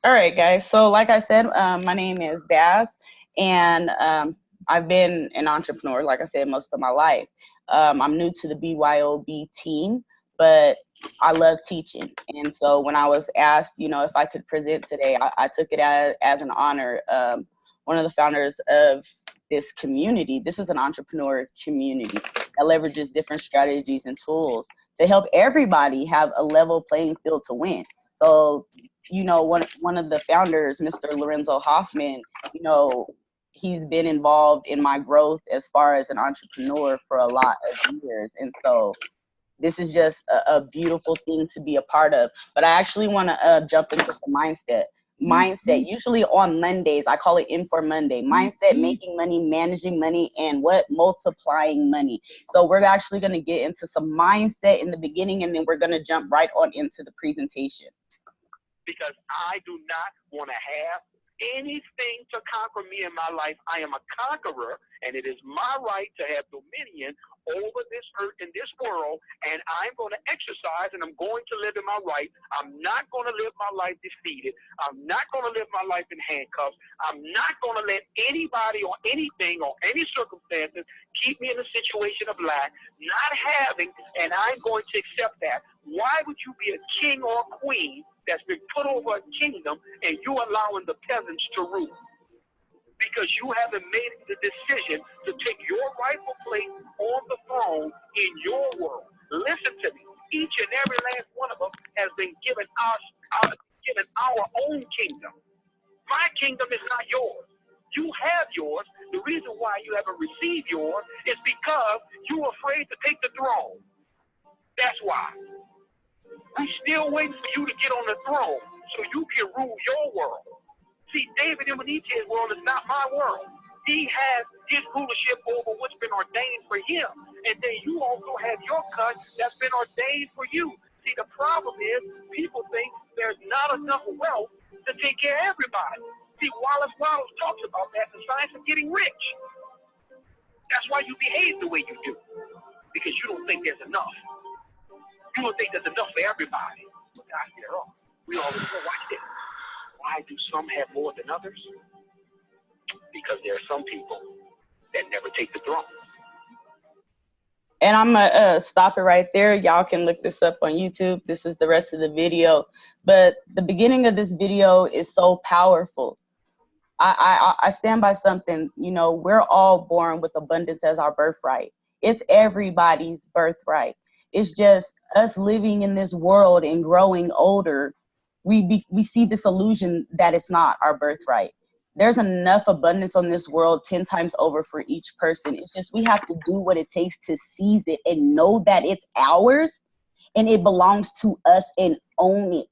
All right, guys. So, like I said, my name is Daz, and I've been an entrepreneur, like I said, most of my life. I'm new to the BYOB team, but I love teaching. And so, when I was asked, if I could present today, I took it as an honor. One of the founders of this community, this is an entrepreneur community that leverages different strategies and tools to help everybody have a level playing field to win. So one of the founders, Mr. Lorenzo Hoffman, you know, he's been involved in my growth as far as an entrepreneur for a lot of years. And so this is just a beautiful thing to be a part of. But I actually want to jump into the mindset. Mindset, usually on Mondays, I call it In for Monday. Mindset, making money, managing money, and what? Multiplying money. So we're actually going to get into some mindset in the beginning, and then we're going to jump right on into the presentation. Because I do not want to have anything to conquer me in my life. I am a conqueror, and it is my right to have dominion over this earth and this world, and I'm going to exercise, and I'm going to live in my right. I'm not going to live my life defeated. I'm not going to live my life in handcuffs. I'm not going to let anybody or anything or any circumstances keep me in a situation of lack, not having, and I'm going to accept that. Why would you be a king or a queen that's been put over a kingdom and you allowing the peasants to rule? Because you haven't made the decision to take your rightful place on the throne in your world. Listen to me. Each and every last one of us has been given our own kingdom. My kingdom is not yours. You have yours. The reason why you haven't received yours is because you're afraid to take the throne. That's why. We still waiting for you to get on the throne so you can rule your world. See, David Imaniche's world is not my world. He has his rulership over what's been ordained for him. And then you also have your cut that's been ordained for you. See, the problem is people think there's not enough wealth to take care of everybody. See, Wallace talks about that, the science of getting rich. That's why you behave the way you do, because you don't think there's enough. You don't think there's enough for everybody. Gosh, they're all. We always go, watch this. Why do some have more than others? Because there are some people that never take the throne. And I'm going to stop it right there. Y'all can look this up on YouTube. This is the rest of the video. But the beginning of this video is so powerful. I stand by something. We're all born with abundance as our birthright. It's everybody's birthright. It's just us living in this world and growing older. We see this illusion that it's not our birthright. There's enough abundance on this world 10 times over for each person. It's just we have to do what it takes to seize it and know that it's ours and it belongs to us and own it.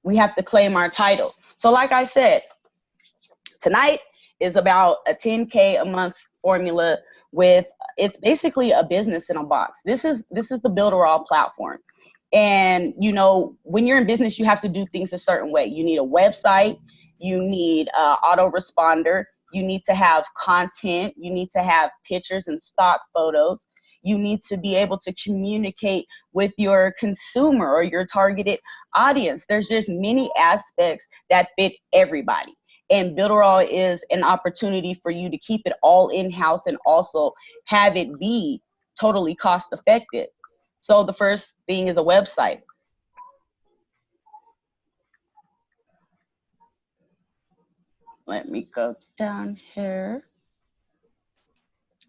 We have to claim our title. So like I said, tonight is about a 10K a month formula with, it's basically a business in a box. This is the Builderall platform. And, when you're in business, you have to do things a certain way. You need a website. You need an autoresponder. You need to have content. You need to have pictures and stock photos. You need to be able to communicate with your consumer or your targeted audience. There's just many aspects that fit everybody. And Builderall is an opportunity for you to keep it all in-house and also have it be totally cost-effective. So the first thing is a website. Let me go down here.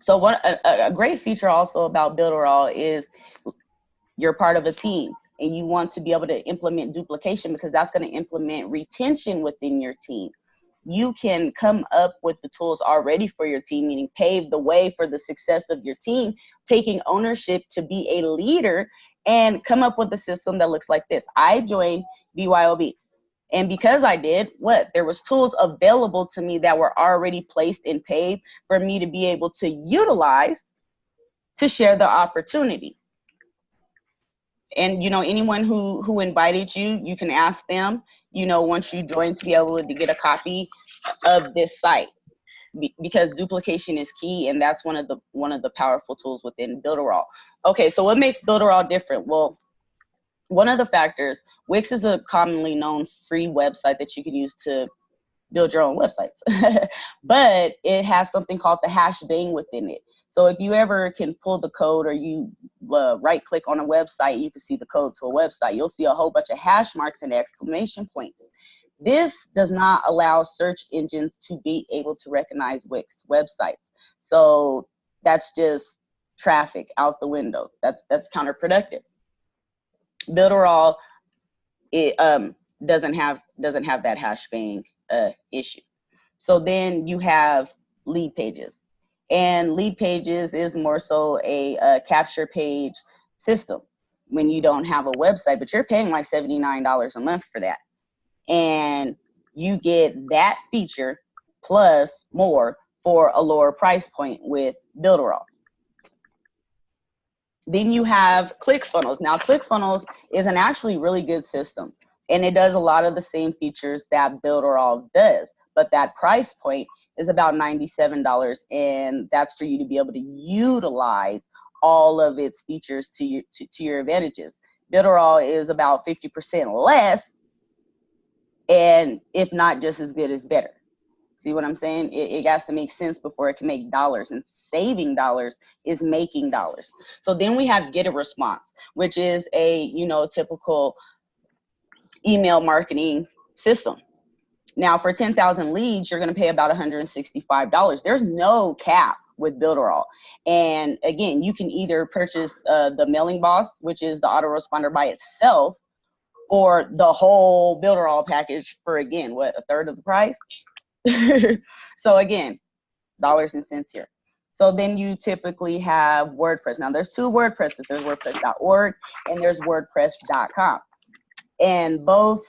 So what a great feature also about Builderall is you're part of a team and you want to be able to implement duplication because that's going to implement retention within your team. You can come up with the tools already for your team, meaning pave the way for the success of your team, taking ownership to be a leader and come up with a system that looks like this. I joined BYOB. And because I did, there was tools available to me that were already placed and paved for me to be able to utilize to share the opportunity. And, anyone who invited you, you can ask them, once you join to be able to get a copy of this site because duplication is key. And that's one of the powerful tools within Builderall. Okay, so what makes Builderall different? Well, one of the factors, Wix is a commonly known free website that you can use to build your own websites. But it has something called the hash bang within it. So if you ever can pull the code, or you right click on a website, you can see the code to a website. You'll see a whole bunch of hash marks and exclamation points. This does not allow search engines to be able to recognize Wix websites. So that's just traffic out the window. That's counterproductive. Builderall, it doesn't have that hash bang issue. So then you have lead pages, and lead pages is more so a capture page system when you don't have a website, but you're paying like $79 a month for that, and you get that feature plus more for a lower price point with Builderall. Then you have ClickFunnels. Now, ClickFunnels is an actually really good system, and it does a lot of the same features that Builderall does, but that price point is about $97, and that's for you to be able to utilize all of its features to your advantages. Builderall is about 50% less, and if not just as good as better. See what I'm saying? It has to make sense before it can make dollars, and saving dollars is making dollars. So then we have Get a Response, which is a typical email marketing system. Now for 10,000 leads, you're going to pay about $165. There's no cap with Builderall. And again, you can either purchase the Mailing Boss, which is the autoresponder by itself, or the whole Builderall package for, again, what, a third of the price? So again, dollars and cents here. So then you typically have WordPress. Now there's two WordPresses. There's WordPress.org and there's WordPress.com. And both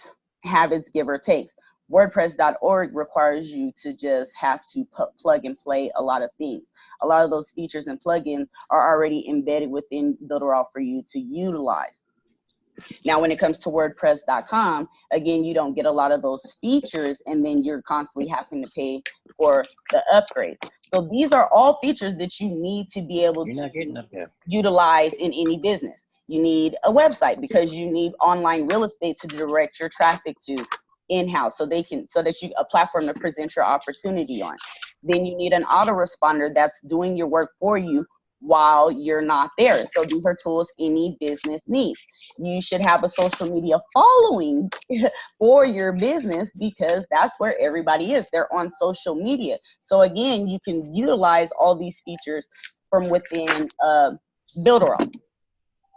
have its give or takes. WordPress.org requires you to just have to plug and play a lot of things. A lot of those features and plugins are already embedded within Builderall for you to utilize. Now, when it comes to WordPress.com, again, you don't get a lot of those features, and then you're constantly having to pay for the upgrade. So these are all features that you need to be able to utilize in any business. You need a website because you need online real estate to direct your traffic to in-house, so that you a platform to present your opportunity on. Then you need an autoresponder that's doing your work for you while you're not there. So these are tools any business needs. You should have a social media following for your business because that's where everybody is. They're on social media. So again, you can utilize all these features from within Builderall.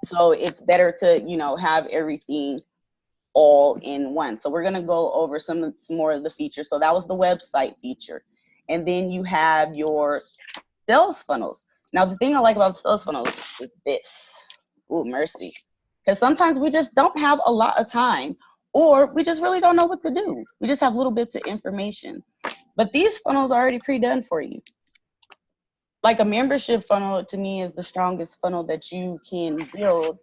So it's better to, have everything all in one. So we're going to go over some more of the features. So that was the website feature. And then you have your sales funnels. Now, the thing I like about sales funnels is this. Ooh, mercy. Because sometimes we just don't have a lot of time, or we just really don't know what to do. We just have little bits of information. But these funnels are already pre-done for you. Like a membership funnel, to me, is the strongest funnel that you can build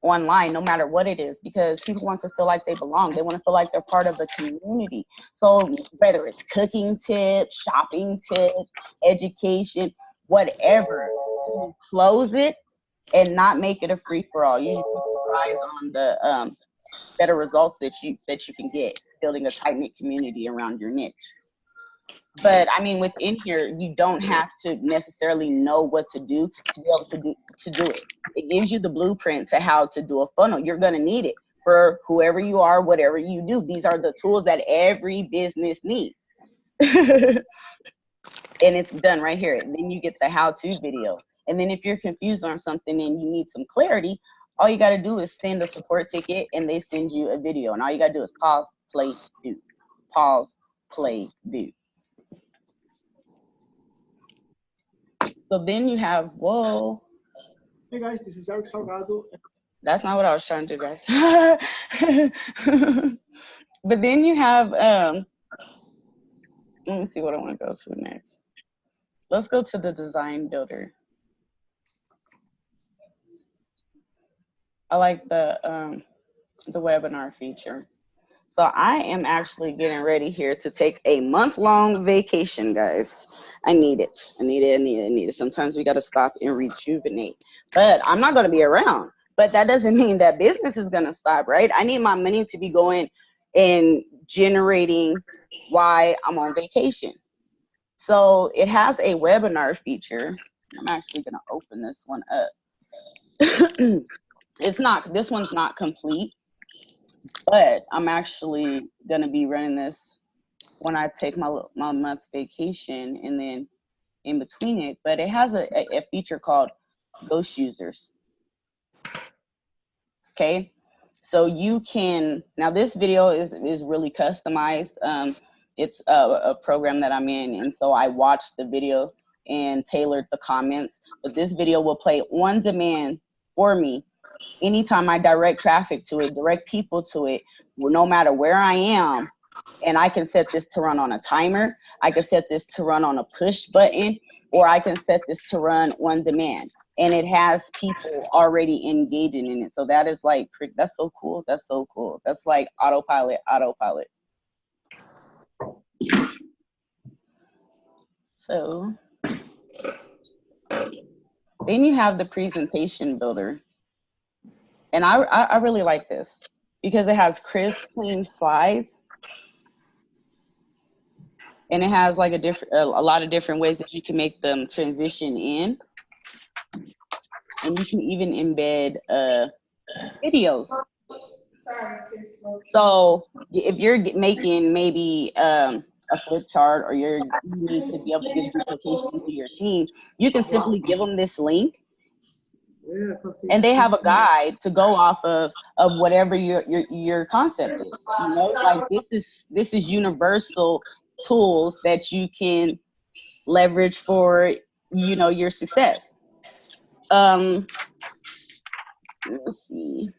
online, no matter what it is, because people want to feel like they belong. They want to feel like they're part of a community. So whether it's cooking tips, shopping tips, education, whatever, to close it and not make it a free-for-all. You should focus on the better results that you can get building a tight-knit community around your niche. But I mean, within here, you don't have to necessarily know what to do to be able to do it. It gives you the blueprint to how to do a funnel. You're going to need it for whoever you are, whatever you do. These are the tools that every business needs. And it's done right here. And then you get the how-to video. And then if you're confused on something and you need some clarity, all you got to do is send a support ticket and they send you a video. And all you got to do is pause, play, do. Pause, play, do. So then you have, whoa. Hey guys, this is Eric Salgado. That's not what I was trying to do, guys. But then you have, let me see what I want to go to next. Let's go to the design builder. I like the webinar feature. So I am actually getting ready here to take a month-long vacation, guys. I need it. I need it. Sometimes we got to stop and rejuvenate. But I'm not going to be around. But that doesn't mean that business is going to stop, right? I need my money to be going and generating while I'm on vacation. So it has a webinar feature. I'm actually going to open this one up. This one's not complete, but I'm actually going to be running this when I take my month vacation and then in between it. But it has a feature called Ghost Users. Okay, so you can, now this video is really customized. It's a program that I'm in, and so I watched the video and tailored the comments, but this video will play on demand for me anytime I direct traffic to it, direct people to it, no matter where I am. And I can set this to run on a timer, I can set this to run on a push button, or I can set this to run on demand. And it has people already engaging in it. So that is like, that's so cool. That's so cool. That's like autopilot. So then you have the presentation builder. And I really like this because it has crisp, clean slides. And it has like a lot of different ways that you can make them transition in. And you can even embed videos. So if you're making maybe a flip chart, or you need to be able to give duplication to your team, you can simply give them this link, and they have a guide to go off of whatever your concept is. You know, like this is universal tools that you can leverage for, you know, your success. Let's see.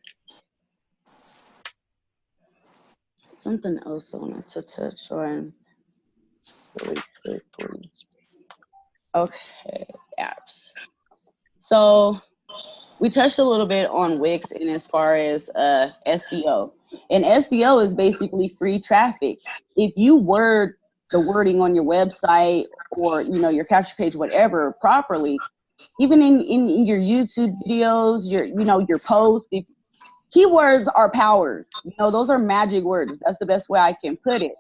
Something else I wanted to touch on really quickly. Okay, apps. So we touched a little bit on Wix and as far as SEO. And SEO is basically free traffic. If you word the wording on your website or, you know, your capture page, whatever, properly, even in your YouTube videos, your posts, if keywords are powered, you know, those are magic words. That's the best way I can put it.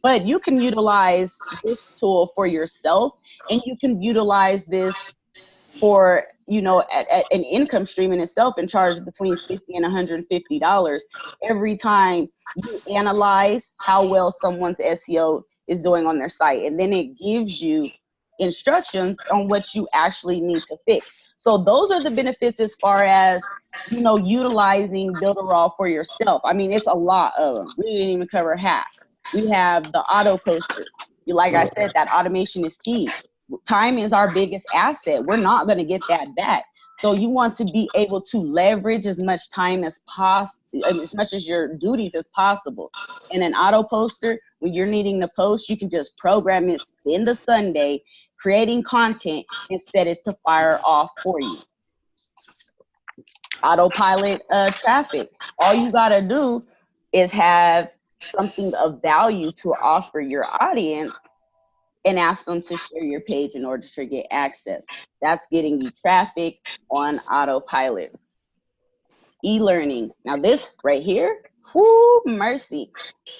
But you can utilize this tool for yourself, and you can utilize this for, you know, an income stream in itself, and charge between $50 and $150 every time you analyze how well someone's SEO is doing on their site. And then it gives you instructions on what you actually need to fix. So those are the benefits as far as, you know, utilizing Builderall for yourself. I mean, it's a lot of them. We didn't even cover half. We have the auto poster. Like I said, that automation is key. Time is our biggest asset. We're not going to get that back. So you want to be able to leverage as much time as possible, as much as your duties as possible. In an auto poster, when you're needing to post, you can just program it, spend a Sunday creating content, and set it to fire off for you. Autopilot traffic. All you got to do is have something of value to offer your audience and ask them to share your page in order to get access. That's getting you traffic on autopilot. E-learning. Now this right here, whoo, mercy.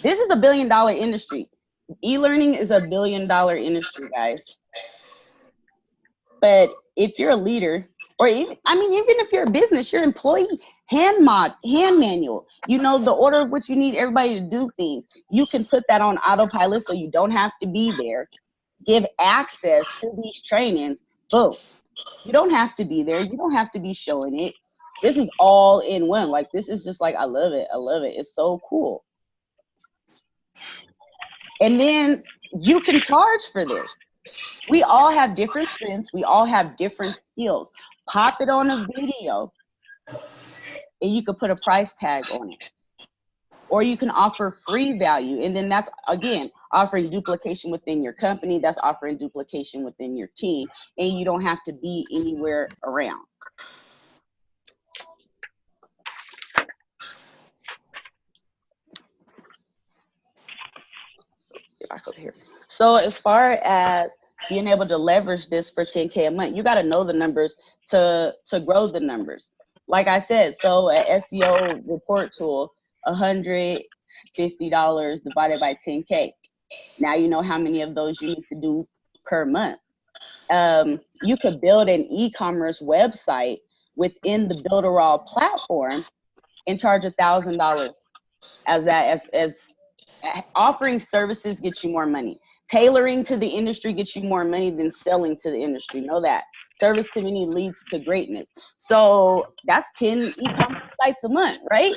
This is $1 billion industry. E-learning is $1 billion industry, guys. But if you're a leader, or even, I mean, even if you're a business, your employee hand manual, you know, the order of which you need everybody to do things, you can put that on autopilot so you don't have to be there. Give access to these trainings. Boom. You don't have to be there. You don't have to be showing it. This is all in one. Like, this is just like, I love it. I love it. It's so cool. And then you can charge for this. We all have different strengths. We all have different skills. Pop it on a video and you can put a price tag on it. Or you can offer free value. And then that's, again, offering duplication within your company. That's offering duplication within your team. And you don't have to be anywhere around. So let's get back over here. So as far as being able to leverage this for 10K a month, you got to know the numbers to grow the numbers. like I said, so an SEO report tool, $150 divided by 10K. Now you know how many of those you need to do per month. You could build an e-commerce website within the Builderall platform and charge $1,000 as offering services gets you more money. Tailoring to the industry gets you more money than selling to the industry. Know that. Service to many leads to greatness. So that's 10 e-commerce sites a month, right?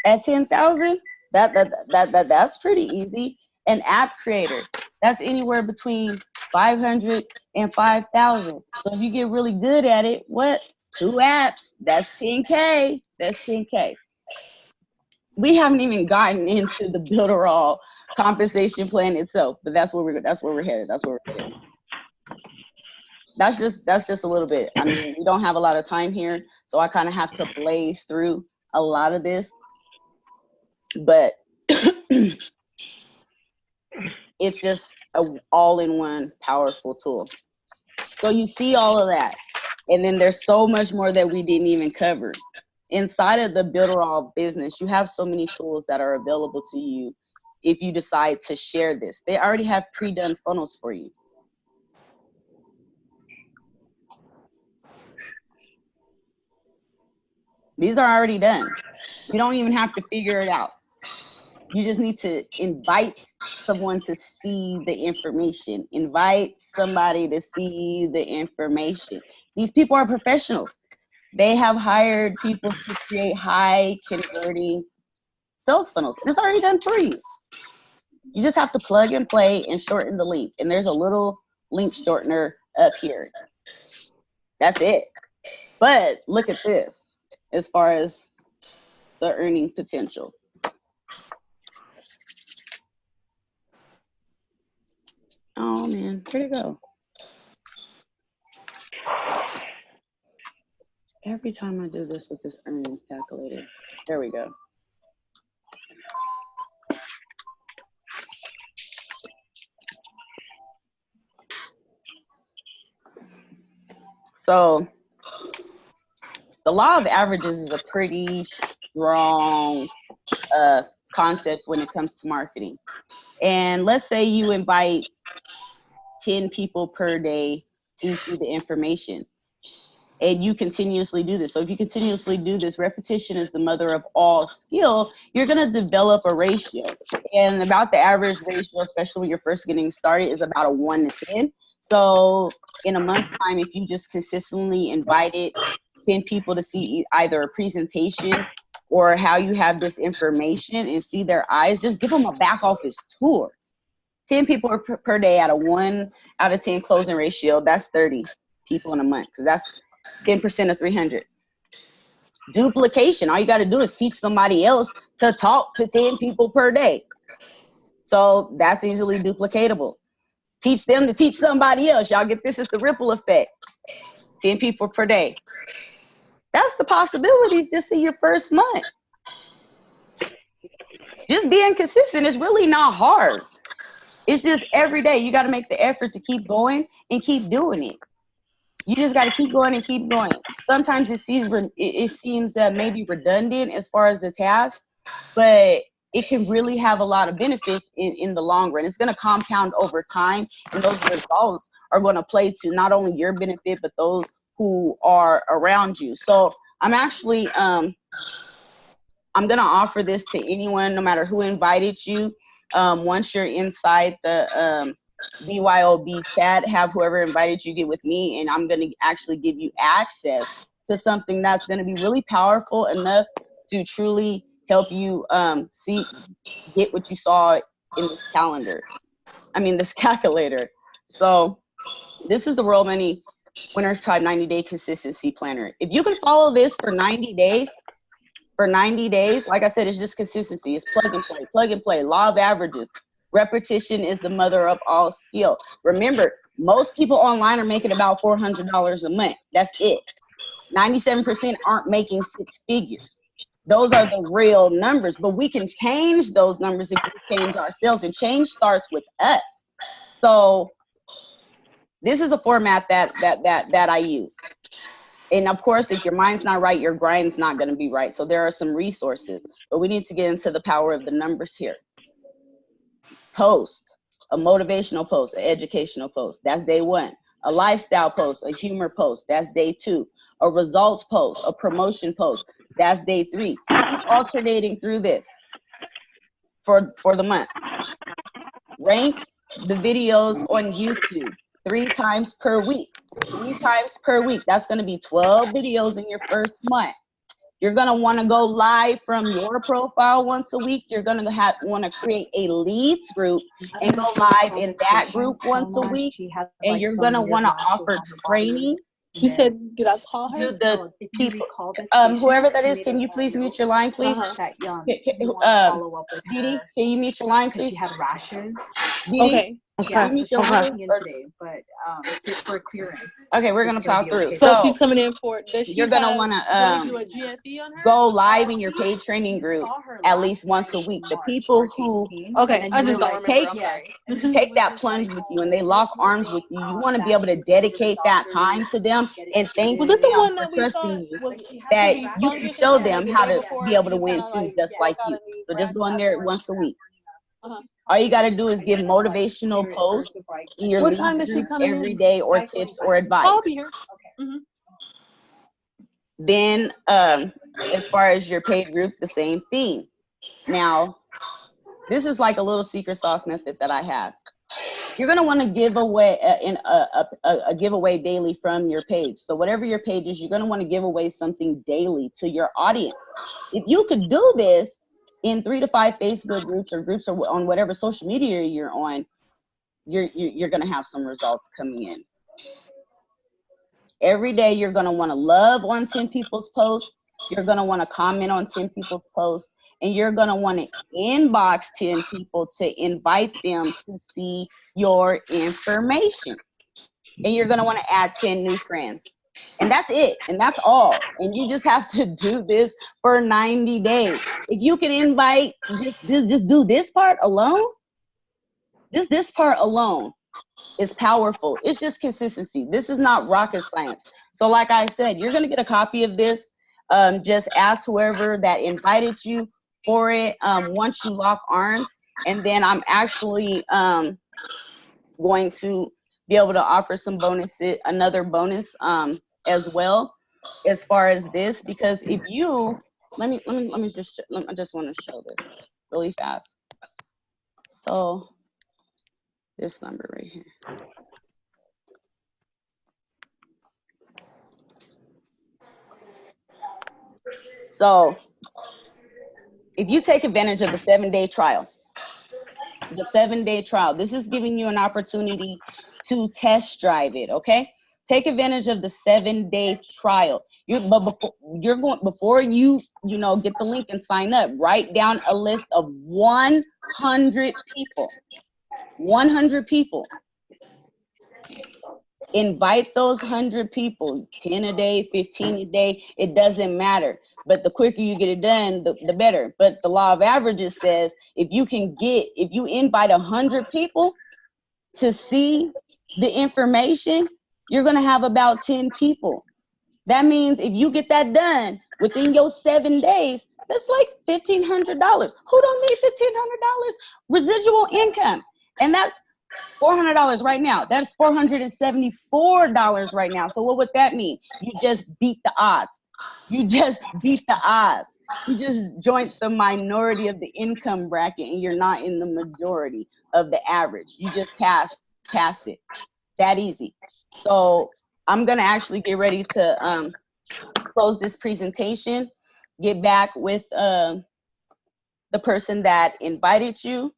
At 10,000, that's pretty easy. An app creator, that's anywhere between 500 and 5,000. So if you get really good at it, what? 2 apps, that's 10K. That's 10K. We haven't even gotten into the Builderall compensation plan itself, but that's where we're headed. That's where we're headed. That's just a little bit. I mean, we don't have a lot of time here, so I kind of have to blaze through a lot of this, but it's just an all-in-one powerful tool. So you see all of that, and then there's so much more that we didn't even cover. Inside of the Builderall business, you have so many tools that are available to you if you decide to share this. They already have pre-done funnels for you. These are already done. You don't even have to figure it out. You just need to invite someone to see the information. Invite somebody to see the information. These people are professionals. They have hired people to create high converting sales funnels. And it's already done for you. You just have to plug and play and shorten the link. And there's a little link shortener up here. That's it. But look at this as far as the earning potential. Oh man, where'd it go? Every time I do this with this earnings calculator, there we go. So the law of averages is a pretty strong concept when it comes to marketing. And let's say you invite 10 people per day to see the information, and you continuously do this. So if you continuously do this, repetition is the mother of all skill. You're going to develop a ratio, and about the average ratio, especially when you're first getting started, is about a 1 to 10. So in a month's time, if you just consistently invited 10 people to see either a presentation or how you have this information and see their eyes, just give them a back office tour. 10 people per day at a 1 out of 10 closing ratio, that's 30 people in a month. So that's 10% of 300. Duplication, all you got to do is teach somebody else to talk to 10 people per day. So that's easily duplicatable. Teach them to teach somebody else. Y'all get this? It's the ripple effect. 10 people per day. That's the possibility just in your first month. Just being consistent is really not hard. It's just every day you got to make the effort to keep going and keep doing it. You just got to keep going and keep going. Sometimes it seems maybe redundant as far as the task, but it can really have a lot of benefits in the long run. It's going to compound over time, and those results are going to play to not only your benefit, but those who are around you. So I'm actually, I'm going to offer this to anyone, no matter who invited you. Once you're inside the BYOB chat, have whoever invited you get with me, and I'm going to actually give you access to something that's going to be really powerful enough to truly help you get what you saw in this this calculator. So this is the World Money Winners Tribe 90-day consistency planner. If you can follow this for 90 days, like I said, it's just consistency. It's plug and play, law of averages. Repetition is the mother of all skill. Remember, most people online are making about $400 a month. That's it. 97% aren't making 6 figures. Those are the real numbers, but we can change those numbers if we change ourselves, and change starts with us. So this is a format that I use. And of course, if your mind's not right, your grind's not going to be right. So there are some resources, but we need to get into the power of the numbers here. Post, a motivational post, an educational post, that's day 1. A lifestyle post, a humor post, that's day 2. A results post, a promotion post, that's day 3. Keep alternating through this for the month. Rank the videos on YouTube 3 times per week. 3 times per week. That's going to be 12 videos in your first month. You're going to want to go live from your profile once a week. You're going to want to create a leads group and go live in that group once a week. And you're going to want to offer training. You said, did I call her? To the people, whoever that is, can you please mute your line, please? That young. Follow up with Didi, can you mute your line, please? She had rashes. Didi? Okay. Yeah, Okay. so she's coming in today, but for clearance. Okay, we're gonna plow through. Okay. So she's coming in for. You're gonna wanna do a GFE on her? go live in your paid training group at least once a week. The people who Okay, I just don't remember. I'm sorry. take that plunge with you and they lock arms with you, you want to be able to dedicate that time to them and thank Was it the them one that for we trusting thought you. was That you can show them how to be able to win kinda too, just like you. So just go in there once a week. Uh-huh. All you got to do is give motivational posts in your What time is she group coming every in? day, or tips or advice. I'll be here. Then as far as your paid group, the same thing. Now, this is like a little secret sauce method that I have. You're going to want to give away a giveaway daily from your page. So whatever your page is, you're going to want to give away something daily to your audience. If you could do this in 3 to 5 Facebook groups or on whatever social media you're on, you're going to have some results coming in. Every day you're going to want to love on 10 people's posts. You're going to want to comment on 10 people's posts. And you're going to want to inbox 10 people to invite them to see your information. And you're going to want to add 10 new friends. And that's it. And that's all. And you just have to do this for 90 days. If you can invite, just do this part alone. This part alone is powerful. It's just consistency. This is not rocket science. So like I said, you're going to get a copy of this. Just ask whoever that invited you for it once you lock arms. And then I'm actually going to be able to offer some bonuses, another bonus as well, as far as this, because if you I just want to show this really fast. So this number right here. So if you take advantage of the 7-day trial, this is giving you an opportunity to test drive it, okay? Take advantage of the 7-day trial. Before you get the link and sign up, write down a list of 100 people. 100 people. Invite those 100 people, 10 a day, 15 a day, it doesn't matter. But the quicker you get it done, the better. But the law of averages says if you invite 100 people to see the information, you're going to have about 10 people. That means if you get that done within your 7 days, that's like $1,500. Who don't need $1,500 residual income? And that's $400 right now. That's $474 right now. So what would that mean? You just beat the odds. You just beat the odds. You just joined the minority of the income bracket and you're not in the majority of the average. You just passed it. That easy. So I'm going to actually get ready to close this presentation, get back with the person that invited you.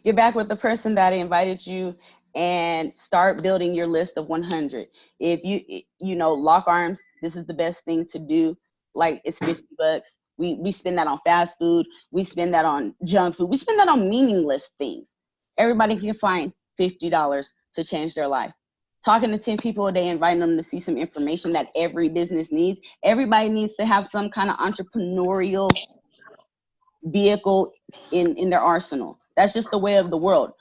Get back with the person that invited you and start building your list of 100. If you lock arms, this is the best thing to do. Like, it's $50. We spend that on fast food. We spend that on junk food. We spend that on meaningless things. Everybody can find $50 to change their life. Talking to 10 people a day, inviting them to see some information that every business needs. Everybody needs to have some kind of entrepreneurial vehicle in their arsenal. That's just the way of the world.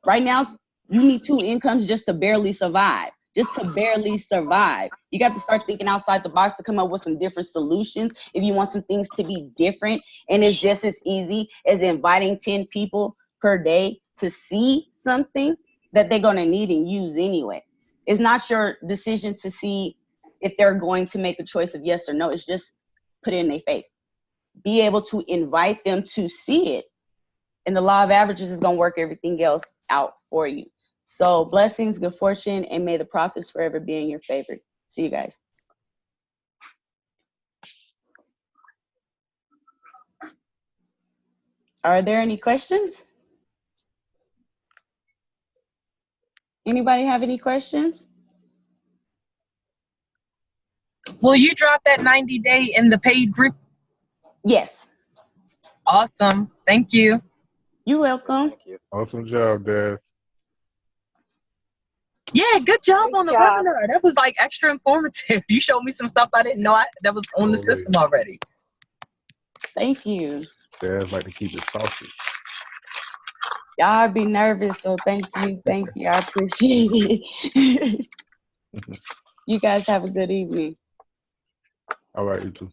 Right now, you need 2 incomes just to barely survive. just to barely survive. You got to start thinking outside the box to come up with some different solutions if you want some things to be different. And it's just as easy as inviting 10 people per day to see something that they're going to need and use anyway. It's not your decision to see if they're going to make a choice of yes or no. It's just put it in their face. Be able to invite them to see it. And the law of averages is going to work everything else out for you. So blessings, good fortune, and may the profits forever be in your favor. See you guys. Are there any questions? Anybody have any questions? Will you drop that 90-day in the paid group? Yes. Awesome. Thank you. You're welcome. Thank you. Awesome job, Dad. Yeah, good job on the job. webinar. That was like extra informative. You showed me some stuff I didn't know that was on the system already. Thank you. Dads like to keep it saucy. Y'all be nervous, so thank you. Thank you. I appreciate it. You guys have a good evening. All right, you too.